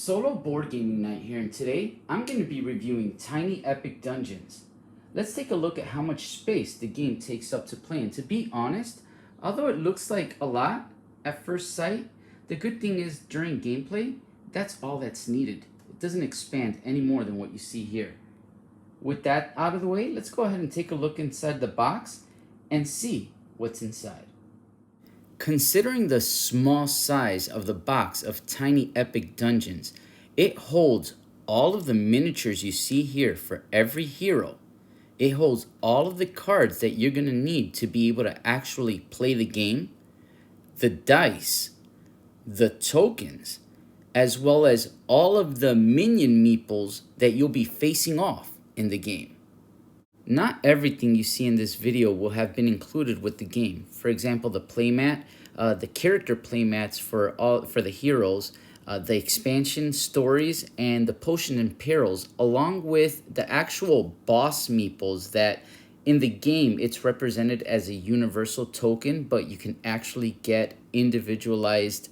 Solo board gaming night here, and today I'm going to be reviewing Tiny Epic Dungeons. Let's take a look at how much space the game takes up to play, and to be honest, although it looks like a lot at first sight, the good thing is during gameplay, that's all that's needed. It doesn't expand any more than what you see here. With that out of the way, let's go ahead and take a look inside the box and see what's inside. Considering the small size of the box of Tiny Epic Dungeons, it holds all of the miniatures you see here for every hero. It holds all of the cards that you're going to need to be able to actually play the game, the dice, the tokens, as well as all of the minion meeples that you'll be facing off in the game. Not everything you see in this video will have been included with the game. For example, the playmat, the character playmats for the heroes, the expansion stories, and the potion and perils, along with the actual boss meeples that in the game it's represented as a universal token, but you can actually get individualized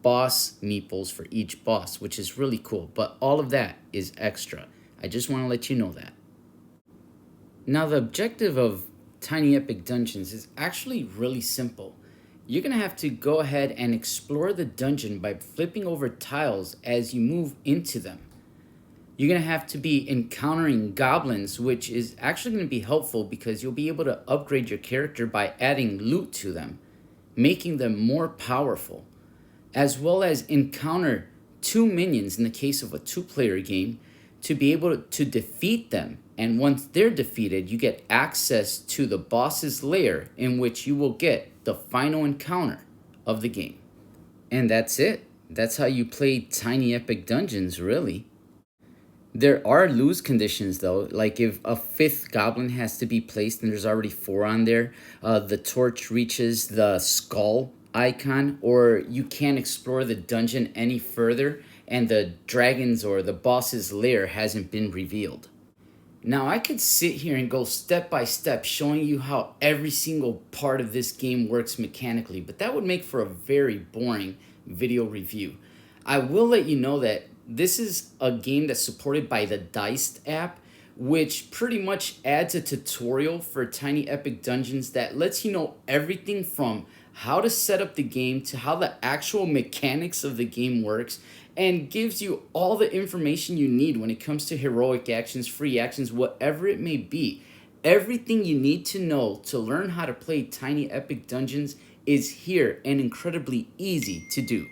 boss meeples for each boss, which is really cool. But all of that is extra. I just want to let you know that. Now, the objective of Tiny Epic Dungeons is actually really simple. You're going to have to go ahead and explore the dungeon by flipping over tiles as you move into them. You're going to have to be encountering goblins, which is actually going to be helpful because you'll be able to upgrade your character by adding loot to them, making them more powerful, as well as encounter two minions in the case of a two-player game to be able to defeat them. And once they're defeated, you get access to the boss's lair, in which you will get the final encounter of the game. And that's it. That's how you play Tiny Epic Dungeons, really. There are lose conditions, though, like if a fifth goblin has to be placed and there's already 4 on there, the torch reaches the skull icon, or you can't explore the dungeon any further and the dragon's or the boss's lair hasn't been revealed. Now, I could sit here and go step by step showing you how every single part of this game works mechanically, but that would make for a very boring video review. I will let you know that this is a game that's supported by the Diced app, which pretty much adds a tutorial for Tiny Epic Dungeons that lets you know everything from how to set up the game to how the actual mechanics of the game works, and gives you all the information you need when it comes to heroic actions, free actions, whatever it may be. Everything you need to know to learn how to play Tiny Epic Dungeons is here and incredibly easy to do.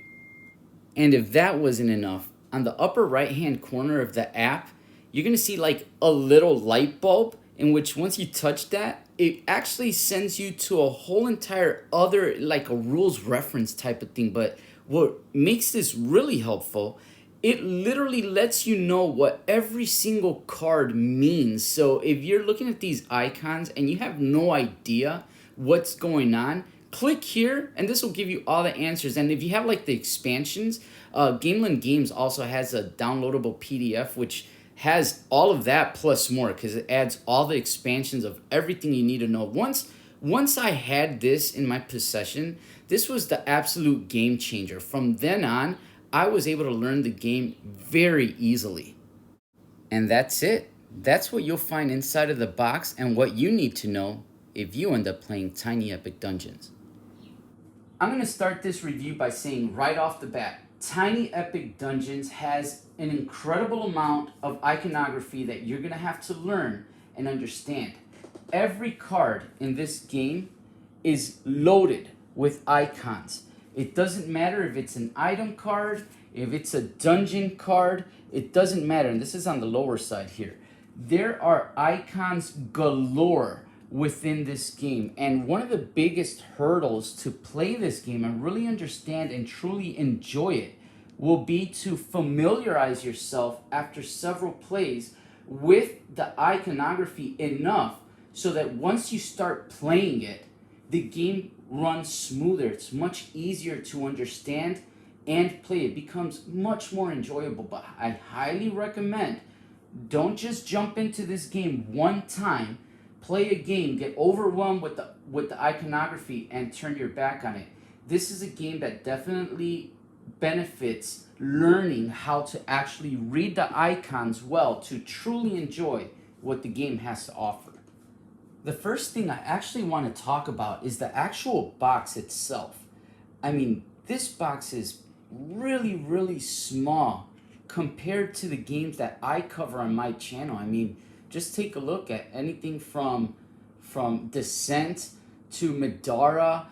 And if that wasn't enough, on the upper right hand corner of the app, you're going to see like a little light bulb, in which once you touch that, it actually sends you to a whole entire other, like a rules reference type of thing. But what makes this really helpful, it literally lets you know what every single card means. So if you're looking at these icons and you have no idea what's going on, click here and this will give you all the answers. And if you have like the expansions, Gameland Games also has a downloadable PDF which has all of that plus more, because it adds all the expansions of everything you need to know. Once I had this in my possession, this was the absolute game changer. From then on, I was able to learn the game very easily. And that's it. That's what you'll find inside of the box and what you need to know if you end up playing Tiny Epic Dungeons. I'm going to start this review by saying right off the bat, Tiny Epic Dungeons has an incredible amount of iconography that you're going to have to learn and understand. Every card in this game is loaded with icons. It doesn't matter if it's an item card, if it's a dungeon card, it doesn't matter. And this is on the lower side here. There are icons galore within this game. And one of the biggest hurdles to play this game and really understand and truly enjoy it will be to familiarize yourself after several plays with the iconography enough so that once you start playing it, the game runs smoother. It's much easier to understand and play. It becomes much more enjoyable. But I highly recommend, don't just jump into this game one time, play a game, get overwhelmed with the iconography, and turn your back on it. This is a game that definitely benefits learning how to actually read the icons well to truly enjoy what the game has to offer. The first thing I actually want to talk about is the actual box itself. I mean, this box is really, really small compared to the games that I cover on my channel. I mean, just take a look at anything from Descent to Madara,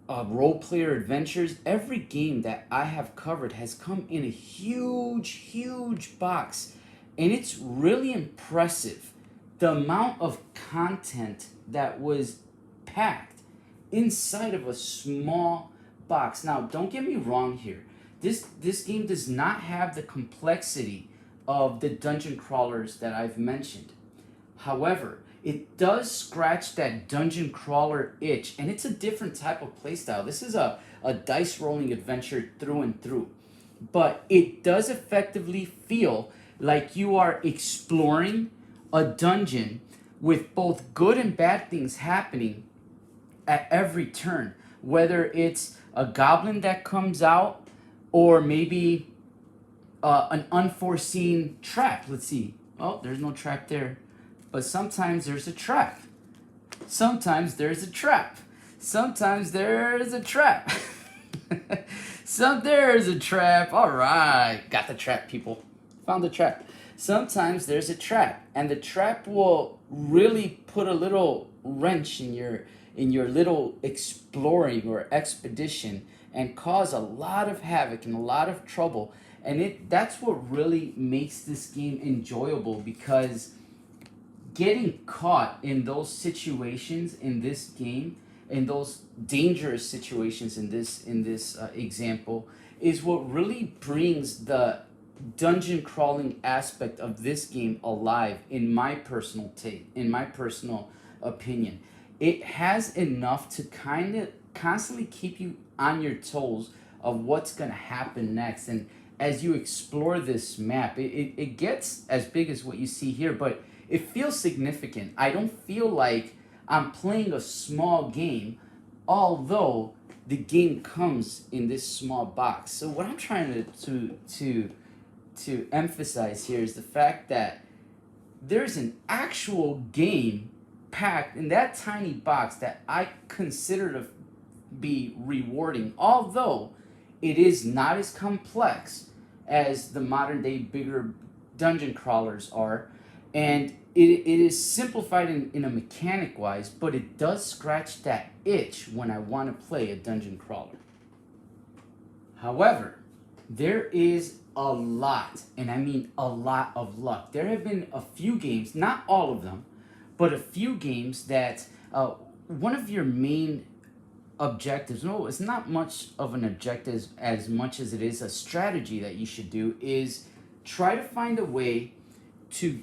role player adventures. Every game that I have covered has come in a huge, huge box, and it's really impressive the amount of content that was packed inside of a small box. Now, don't get me wrong here. This game does not have the complexity of the dungeon crawlers that I've mentioned. However, it does scratch that dungeon crawler itch, and it's a different type of playstyle. This is a dice rolling adventure through and through. But it does effectively feel like you are exploring a dungeon with both good and bad things happening at every turn. Whether it's a goblin that comes out, or maybe an unforeseen trap. Let's see. Oh, there's no trap there. But sometimes there's a trap. Sometimes there's a trap. Sometimes there's a trap. There's a trap. All right. Got the trap, people. Found the trap. Sometimes there's a trap. And the trap will really put a little wrench in your little exploring or expedition and cause a lot of havoc and a lot of trouble. And that's what really makes this game enjoyable, because getting caught in those situations in this game, in those dangerous situations in this example, is what really brings the dungeon crawling aspect of this game alive, in my personal opinion. It has enough to kind of constantly keep you on your toes of what's going to happen next. And as you explore this map, it gets as big as what you see here, but it feels significant. I don't feel like I'm playing a small game, although the game comes in this small box. So what I'm trying to emphasize here is the fact that there's an actual game packed in that tiny box that I consider to be rewarding, although it is not as complex as the modern day bigger dungeon crawlers are, and it is simplified in a mechanic wise, but it does scratch that itch when I want to play a dungeon crawler. However, there is a lot, and I mean a lot of luck. There have been a few games, not all of them, but a few games that one of your main objectives, no, it's not much of an objective as much as it is a strategy that you should do, is try to find a way to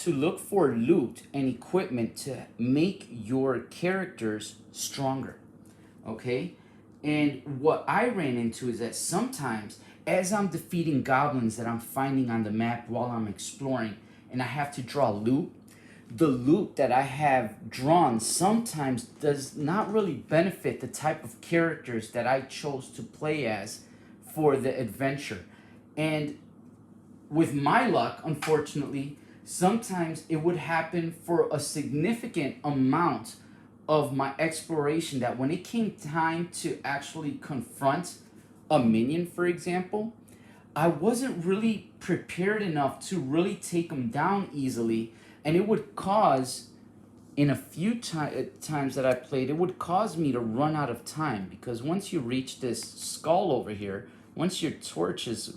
look for loot and equipment to make your characters stronger. Okay? And what I ran into is that sometimes as I'm defeating goblins that I'm finding on the map while I'm exploring, and I have to draw loot, the loot that I have drawn sometimes does not really benefit the type of characters that I chose to play as for the adventure. And with my luck, unfortunately, sometimes it would happen for a significant amount of my exploration that when it came time to actually confront a minion, for example, I wasn't really prepared enough to really take them down easily, and it would cause, in a few times that I played, it would cause me to run out of time, because once you reach this skull over here, once your torch is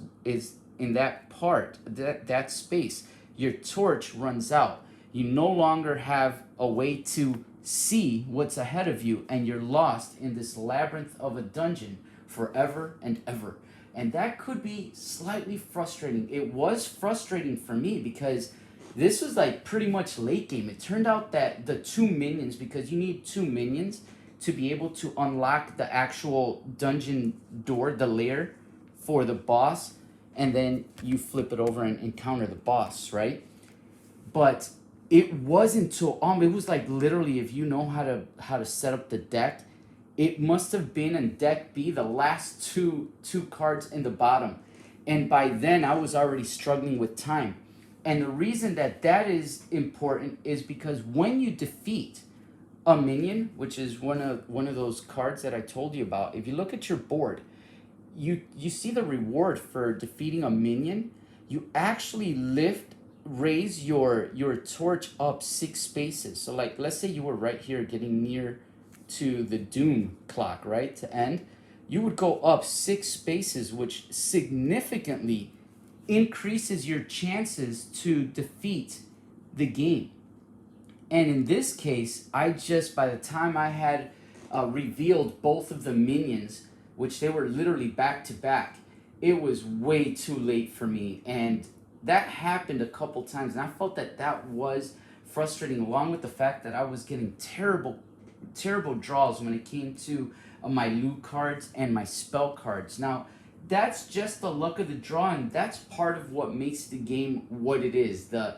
in that part, that space, your torch runs out. You no longer have a way to see what's ahead of you, and you're lost in this labyrinth of a dungeon forever and ever. And that could be slightly frustrating. It was frustrating for me because this was like pretty much late game. It turned out that the 2 minions, because you need 2 minions to be able to unlock the actual dungeon door, the lair for the boss, and then you flip it over and encounter the boss, right? But it wasn't till it was like literally, if you know how to set up the deck, it must have been in deck B, the last two cards in the bottom. And by then I was already struggling with time. And the reason that that is important is because when you defeat a minion, which is one of those cards that I told you about, if you look at your board, you see the reward for defeating a minion. You actually raise your torch up 6 spaces. So like, let's say you were right here getting near to the doom clock, right, to end. You would go up 6 spaces, which significantly increases your chances to defeat the game. And in this case, by the time I had revealed both of the minions, which they were literally back to back, it was way too late for me. And that happened a couple times, and I felt that was frustrating, along with the fact that I was getting terrible draws when it came to my loot cards and my spell cards. Now, that's just the luck of the draw, and that's part of what makes the game what it is. The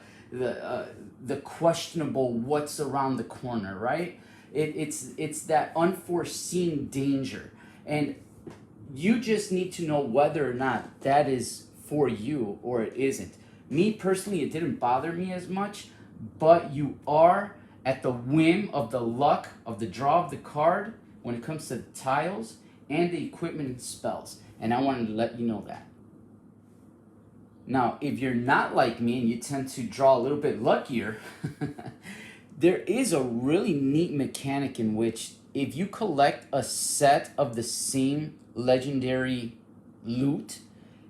questionable what's around the corner, right? It's that unforeseen danger, and you just need to know whether or not that is for you or it isn't. Me personally, it didn't bother me as much, but you are at the whim of the luck of the draw of the card when it comes to the tiles and the equipment and spells. And I wanted to let you know that. Now, if you're not like me and you tend to draw a little bit luckier, there is a really neat mechanic in which if you collect a set of the same legendary loot,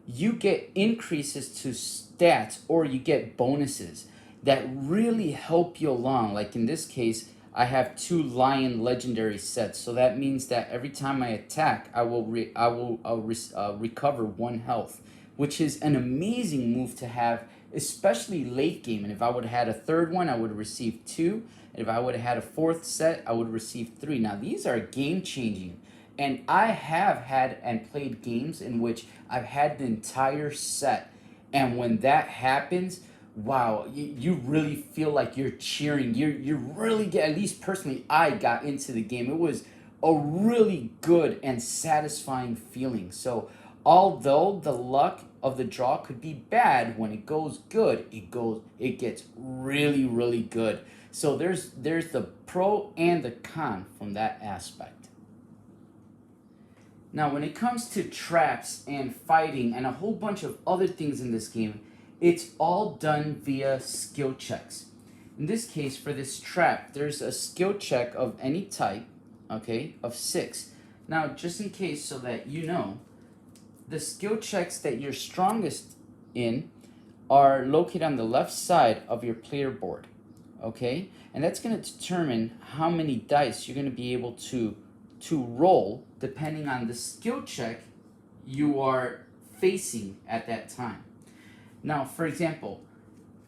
you get increases to stats or you get bonuses that really help you along. Like in this case, I have 2 lion legendary sets, so that means that every time I attack, I will recover 1 health, which is an amazing move to have, especially late game. And if I would have had a 3rd one, I would have received 2. And if I would have had a 4th set, I would have received 3. Now these are game changing, and I have had and played games in which I've had the entire set, and when that happens, wow, you really feel like you're cheering. You really get, at least personally, I got into the game. It was a really good and satisfying feeling. So although the luck of the draw could be bad, when it goes good, it gets really, really good. So there's the pro and the con from that aspect. Now, when it comes to traps and fighting and a whole bunch of other things in this game, it's all done via skill checks. In this case, for this trap, there's a skill check of any type, okay, of 6. Now, just in case so that you know, the skill checks that you're strongest in are located on the left side of your player board, okay? And that's going to determine how many dice you're going to be able to roll depending on the skill check you are facing at that time. Now, for example,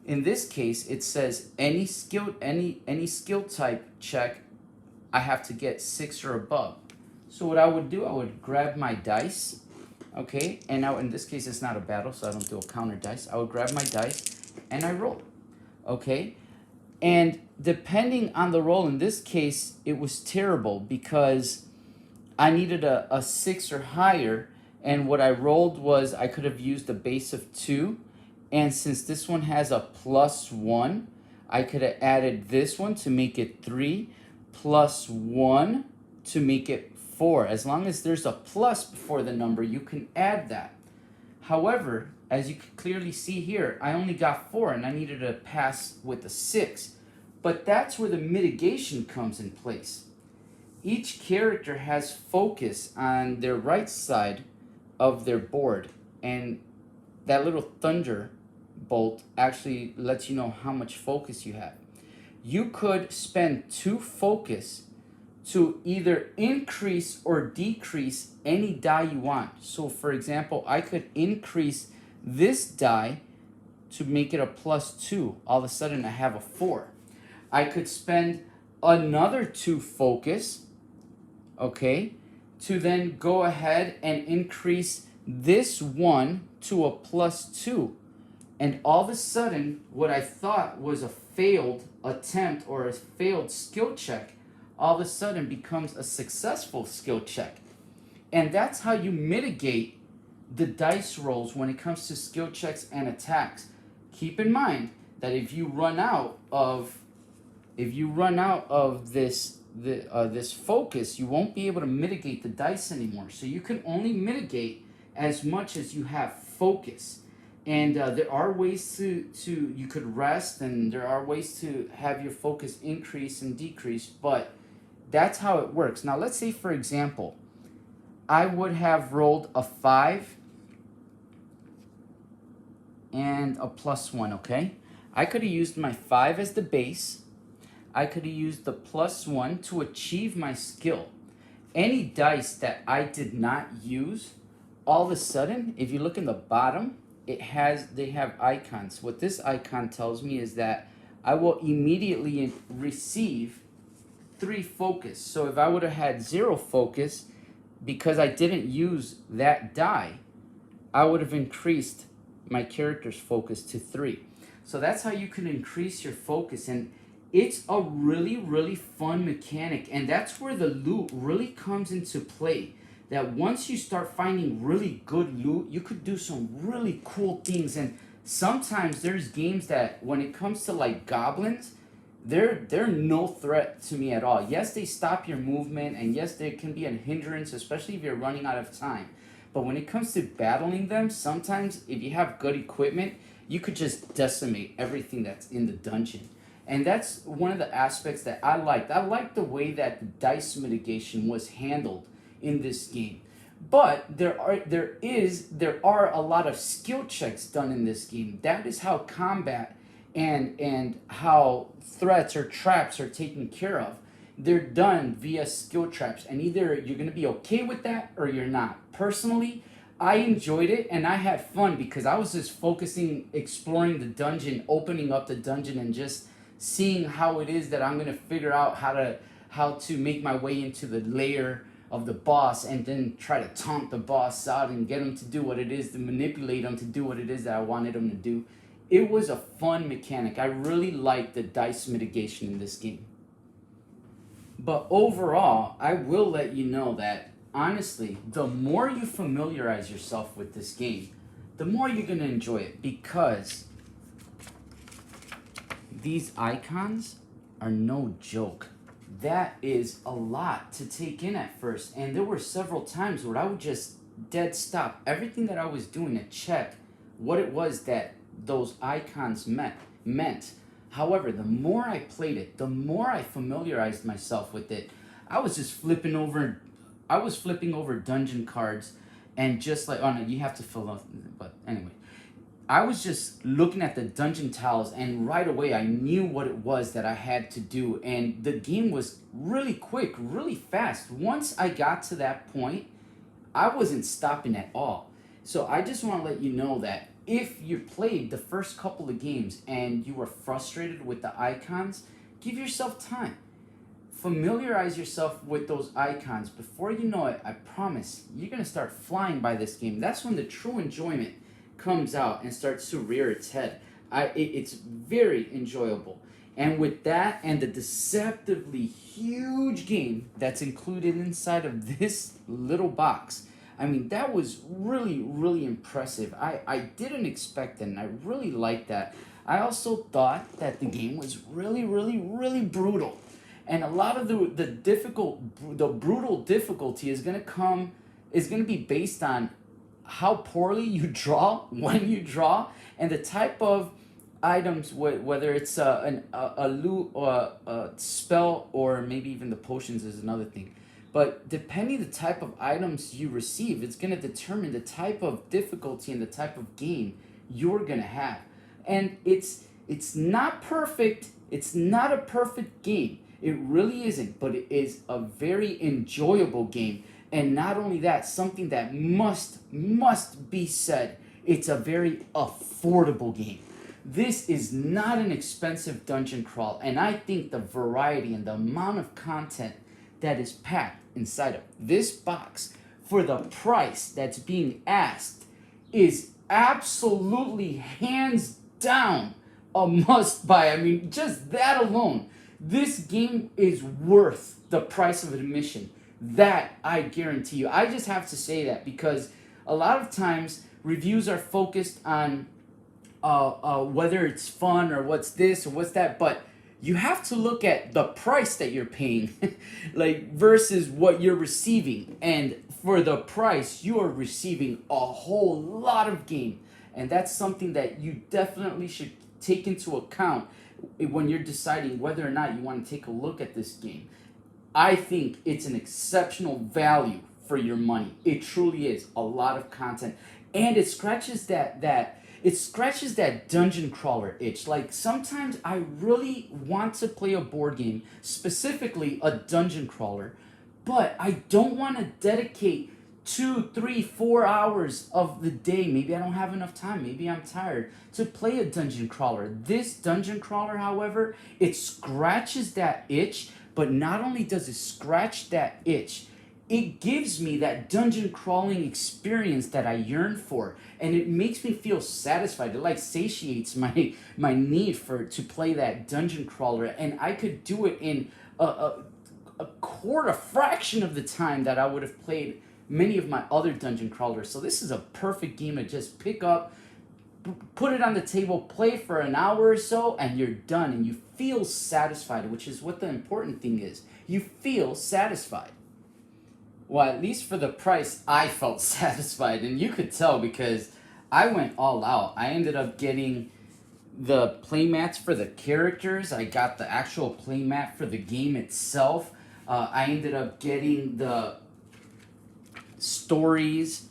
in this case, it says any skill type check, I have to get 6 or above. So what I would do, I would grab my dice, okay? And now in this case, it's not a battle, so I don't do a counter dice. I would grab my dice and I roll, okay? And depending on the roll, in this case, it was terrible because I needed a 6 or higher, and what I rolled was I could have used a base of 2. And since this one has a +1, I could have added this one to make it 3, +1 to make it 4. As long as there's a plus before the number, you can add that. However, as you can clearly see here, I only got 4 and I needed to pass with a 6. But that's where the mitigation comes in place. Each character has focus on their right side of their board, and that little thunder bolt actually lets you know how much focus you have. You could spend 2 focus to either increase or decrease any die you want. So for example, I could increase this die to make it a +2. All of a sudden I have a 4. I could spend another 2 focus, okay, to then go ahead and increase this one to a +2. And all of a sudden, what I thought was a failed attempt or a failed skill check, all of a sudden becomes a successful skill check. And that's how you mitigate the dice rolls when it comes to skill checks and attacks. Keep in mind that if you run out of this focus, you won't be able to mitigate the dice anymore. So you can only mitigate as much as you have focus. And there are ways to you could rest, and there are ways to have your focus increase and decrease, but that's how it works. Now let's say, for example, I would have rolled a 5 and a +1, okay? I could have used my 5 as the base. I could have used the +1 to achieve my skill. Any dice that I did not use, all of a sudden, if you look in the bottom, they have icons. What this icon tells me is that I will immediately receive 3 focus. So if I would have had 0 focus, because I didn't use that die, I would have increased my character's focus to 3. So that's how you can increase your focus, and it's a really, really fun mechanic, and that's where the loot really comes into play. That once you start finding really good loot, you could do some really cool things. And sometimes there's games that when it comes to like goblins, they're no threat to me at all. Yes, they stop your movement, and yes, they can be a hindrance, especially if you're running out of time. But when it comes to battling them, sometimes if you have good equipment, you could just decimate everything that's in the dungeon. And that's one of the aspects that I liked. I liked the way that the dice mitigation was handled in this game. But there are a lot of skill checks done in this game. That is how combat and how threats or traps are taken care of. They're done via skill traps, and either you're going to be okay with that or you're not. Personally, I enjoyed it and I had fun because I was just focusing, exploring the dungeon, opening up the dungeon, and just seeing how it is that I'm going to figure out how to make my way into the lair of the boss, and then try to taunt the boss out and get him to do what it is, to manipulate him to do what it is that I wanted him to do. It was a fun mechanic. I really liked the dice mitigation in this game. But overall, I will let you know that, honestly, the more you familiarize yourself with this game, the more you're going to enjoy it, because these icons are no joke. That is a lot to take in at first, and there were several times where I would just dead stop everything that I was doing to check what it was that those icons meant. However, the more I played it, the more I familiarized myself with it. I was flipping over dungeon cards, and just like, oh no, you have to fill out, but anyway. I was just looking at the dungeon tiles, and right away I knew what it was that I had to do, and the game was really quick, really fast. Once I got to that point, I wasn't stopping at all. So I just want to let you know that if you played the first couple of games and you were frustrated with the icons, give yourself time. Familiarize yourself with those icons. Before you know it, I promise, you're going to start flying by this game. That's when the true enjoyment comes out and starts to rear its head. It's very enjoyable. And with that and the deceptively huge game that's included inside of this little box, I mean, that was really, really impressive. I didn't expect it, and I really liked that. I also thought that the game was really, really, really brutal. And a lot of the brutal difficulty is going to be based on how poorly you draw, when you draw, and the type of items, whether it's a loot or a spell, or maybe even the potions is another thing. But depending the type of items you receive, it's going to determine the type of difficulty and the type of game you're going to have. And it's not perfect. It's not a perfect game. It really isn't, but it is a very enjoyable game. And not only that, something that must be said, it's a very affordable game. This is not an expensive dungeon crawl, and I think the variety and the amount of content that is packed inside of this box for the price that's being asked is absolutely hands down a must buy. I mean, just that alone This game is worth the price of admission. That I guarantee you. I just have to say that because a lot of times reviews are focused on whether it's fun or what's this or what's that, but you have to look at the price that you're paying like versus what you're receiving. And for the price, you are receiving a whole lot of game, and that's something that you definitely should take into account when you're deciding whether or not you want to take a look at this game. I think it's an exceptional value for your money. It truly is a lot of content, and it scratches that dungeon crawler itch. Like sometimes I really want to play a board game, specifically a dungeon crawler, but I don't want to dedicate 2, 3, 4 hours of the day. Maybe I don't have enough time. Maybe I'm tired to play a dungeon crawler. This dungeon crawler, however, it scratches that itch, but not only does it scratch that itch, it gives me that dungeon crawling experience that I yearn for, and it makes me feel satisfied. It like satiates my need to play that dungeon crawler, and I could do it in a fraction of the time that I would have played many of my other dungeon crawlers. So this is a perfect game to just pick up, put it on the table, play for an hour or so, and you're done, and you feel satisfied, which is what the important thing is. You feel satisfied. Well, at least for the price, I felt satisfied, and you could tell because I went all out. I ended up getting the playmats for the characters. I got the actual playmat for the game itself. I ended up getting the stories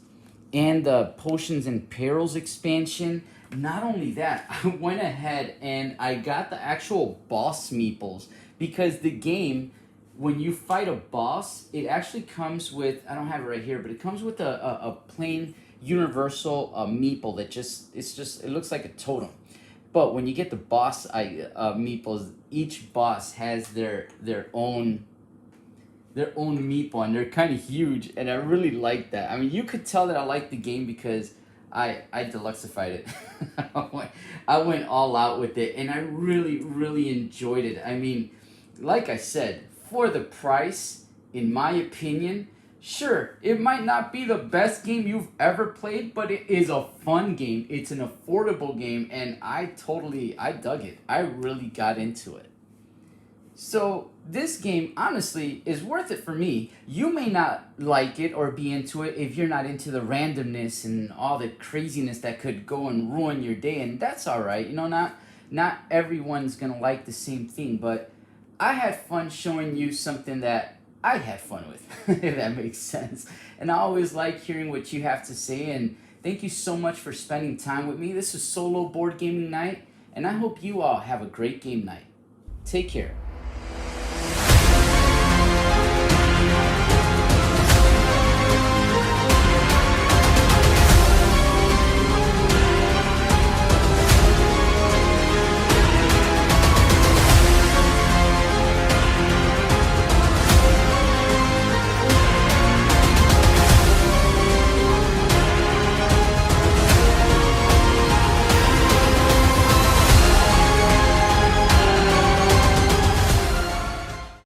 and the Potions and Perils expansion. Not only that, I went ahead and I got the actual boss meeples because the game, when you fight a boss, it actually comes with, I don't have it right here, but it comes with a plain universal meeple that it looks like a totem. But when you get the boss meeples, each boss has their own meeple, and they're kind of huge, and I really like that. I mean, you could tell that I like the game because I deluxified it. I went all out with it, and I really, really enjoyed it. I mean, like I said, for the price, in my opinion, sure, it might not be the best game you've ever played, but it is a fun game. It's an affordable game, and I dug it. I really got into it. So this game, honestly, is worth it for me. You may not like it or be into it if you're not into the randomness and all the craziness that could go and ruin your day, and that's all right. You know, not everyone's gonna like the same thing, but I had fun showing you something that I had fun with, if that makes sense. And I always like hearing what you have to say, and thank you so much for spending time with me. This is Solo Board Gaming Night, and I hope you all have a great game night. Take care.